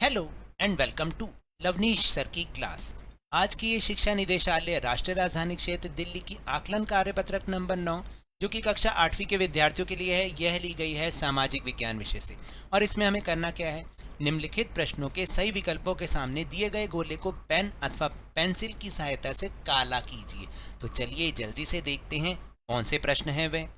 Hello and welcome to Lavneesh sir की class. आज की ये शिक्षा निदेशालय राष्ट्रीय राजधानी क्षेत्र दिल्ली की आकलन कार्यपत्रक नंबर 9 जो कि कक्षा 8वीं के विद्यार्थियों के लिए है, यह ली गई है सामाजिक विज्ञान विषय से। और इसमें हमें करना क्या है, निम्नलिखित प्रश्नों के सही विकल्पों के सामने दिए गए गोले को पेन अथवा पेंसिल की सहायता से काला कीजिए। तो चलिए जल्दी से देखते हैं कौन से प्रश्न हैं वे।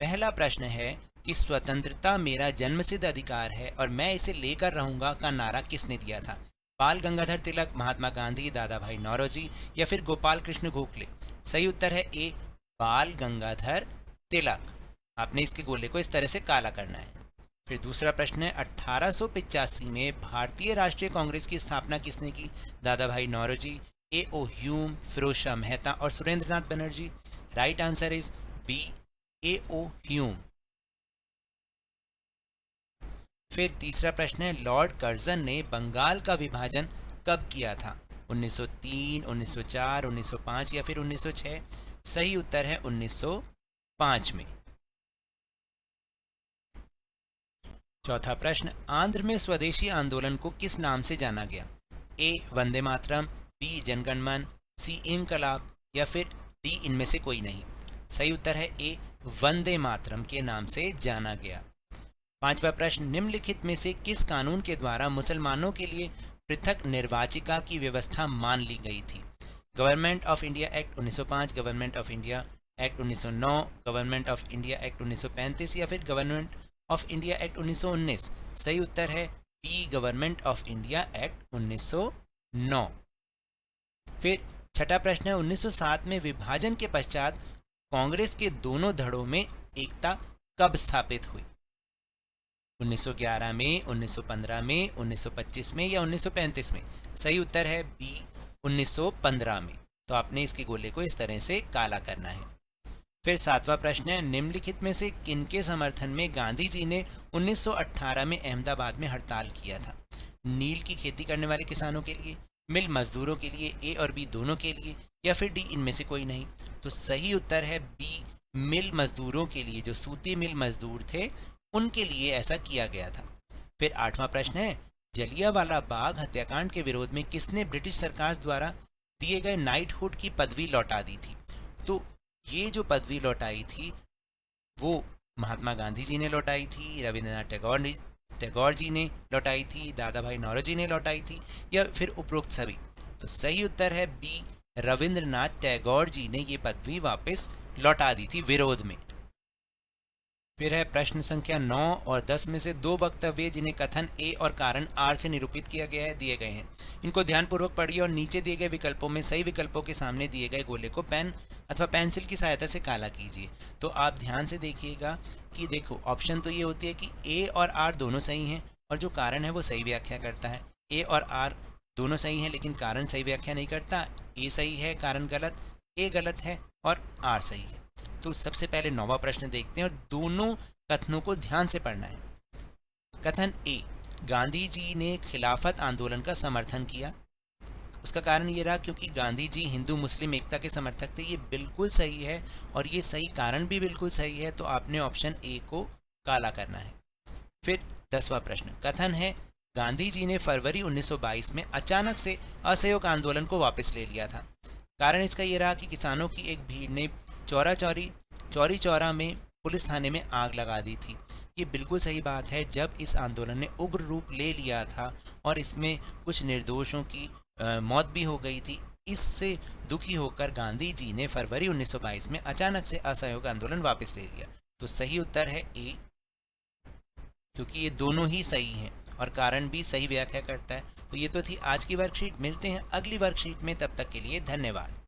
पहला प्रश्न है कि स्वतंत्रता मेरा जन्मसिद्ध अधिकार है और मैं इसे लेकर रहूंगा का नारा किसने दिया था? बाल गंगाधर तिलक, महात्मा गांधी, दादा भाई नौरोजी या फिर गोपाल कृष्ण गोखले? सही उत्तर है ए, बाल गंगाधर तिलक। आपने इसके गोले को इस तरह से काला करना है। फिर दूसरा प्रश्न है 1885 में भारतीय राष्ट्रीय कांग्रेस की स्थापना किसने की? Dadabhai Naoroji, A O Hume, Firoz Shah Mehta और Surendranath Banerjee? Right answer is B, A O Hume. फिर तीसरा प्रश्न है लॉर्ड कर्जन ने बंगाल का विभाजन कब किया था? 1903, 1904, 1905 या फिर 1906? सही उत्तर है 1905 में। चौथा प्रश्न आंध्र में स्वदेशी आंदोलन को किस नाम से जाना गया? ए वंदे मातरम, बी जनगण मन, सी इनकलाब या फिर डी इनमें से कोई नहीं? सही उत्तर है ए, वंदे मातरम के नाम से जाना गया। पांचवा प्रश्न निम्नलिखित में से किस कानून के द्वारा मुसलमानों के लिए पृथक निर्वाचिका की व्यवस्था मान ली गई थी? Government of India act 1905, government of India act 1909, government of India act 1935 या फिर गवर्नमेंट ऑफ इंडिया एक्ट 1919? सही उत्तर है B, government of India act 1909। फिर छठा प्रश्न है 1907 में विभाजन के पश्चात कांग्रेस के दोनों धड़ों में एकता कब स्थापित हुई? 1911 में, 1915 में, 1925 में या 1935 में? सही उत्तर है बी, 1915 में। तो आपने इसके गोले को इस तरह से काला करना है। फिर सातवां प्रश्न है निम्नलिखित में से किनके समर्थन में गांधी जी ने 1918 में अहमदाबाद में हड़ताल किया था? नील की खेती करने वाले किसानों के लिए, मिल मजदूरों के लिए, ए और बी दोनों के लिए या फिर डी इनमें से कोई नहीं? तो सही उत्तर है बी, मिल मजदूरों के लिए। जो सूती मिल मजदूर थे उनके लिए ऐसा किया गया था। फिर आठवां प्रश्न है जलियांवाला बाग हत्याकांड के विरोध में किसने ब्रिटिश सरकार द्वारा दिए गए नाइटहुड की पदवी लौटा दी थी? तो ये जो पदवी लौटाई थी वो महात्मा गांधी जी ने लौटाई थी, रविंद्रनाथ टैगोर जी ने लौटाई थी, दादा भाई नौरोजी ने लौटाई थी या फिर उपरोक्त सभी? तो सही उत्तर है बी, रविंद्रनाथ टैगोर जी ने ये पदवी वापस लौटा दी थी विरोध में। फिर है प्रश्न संख्या 9 और 10 में से दो वक्तव्य जिन्हें कथन ए और कारण आर से निरूपित किया गया है दिए गए हैं। इनको ध्यानपूर्वक पढ़िए और नीचे दिए गए विकल्पों में सही विकल्पों के सामने दिए गए गोले को पेन अथवा पेंसिल की सहायता से काला कीजिए। तो आप ध्यान से देखिएगा कि देखो ऑप्शन तो ये होती है कि ए और आर दोनों सही हैं और जो कारण है वो सही व्याख्या करता है। ए और आर दोनों सही हैं लेकिन कारण सही व्याख्या नहीं करता। ए सही है, कारण गलत, ए गलत है और आर सही है। तो सबसे पहले 9वां प्रश्न देखते हैं और दोनों कथनों को ध्यान से पढ़ना है। कथन ए, गांधी जी ने खिलाफत आंदोलन का समर्थन किया। उसका कारण ये रहा क्योंकि गांधी जी हिंदू मुस्लिम एकता के समर्थक थे। ये बिल्कुल सही है और ये सही कारण भी बिल्कुल सही है। तो आपने ऑप्शन ए को काला करना है। फिर 10वां प्रश्न कथन है गांधी जी ने फरवरी 1922 में अचानक से असहयोग आंदोलन को वापस ले लिया था। कारण इसका ये रहा कि किसानों की एक भीड़ ने चौरी चौरा में पुलिस थाने में आग लगा दी थी। ये बिल्कुल सही बात है। जब इस आंदोलन ने उग्र रूप ले लिया था और इसमें कुछ निर्दोषों की मौत भी हो गई थी, इससे दुखी होकर गांधी जी ने फरवरी 1922 में अचानक से असहयोग आंदोलन वापस ले लिया। तो सही उत्तर है ए, क्योंकि ये दोनों ही सही हैं और कारण भी सही व्याख्या करता है। तो ये तो थी आज की वर्कशीट। मिलते हैं अगली वर्कशीट में, तब तक के लिए धन्यवाद।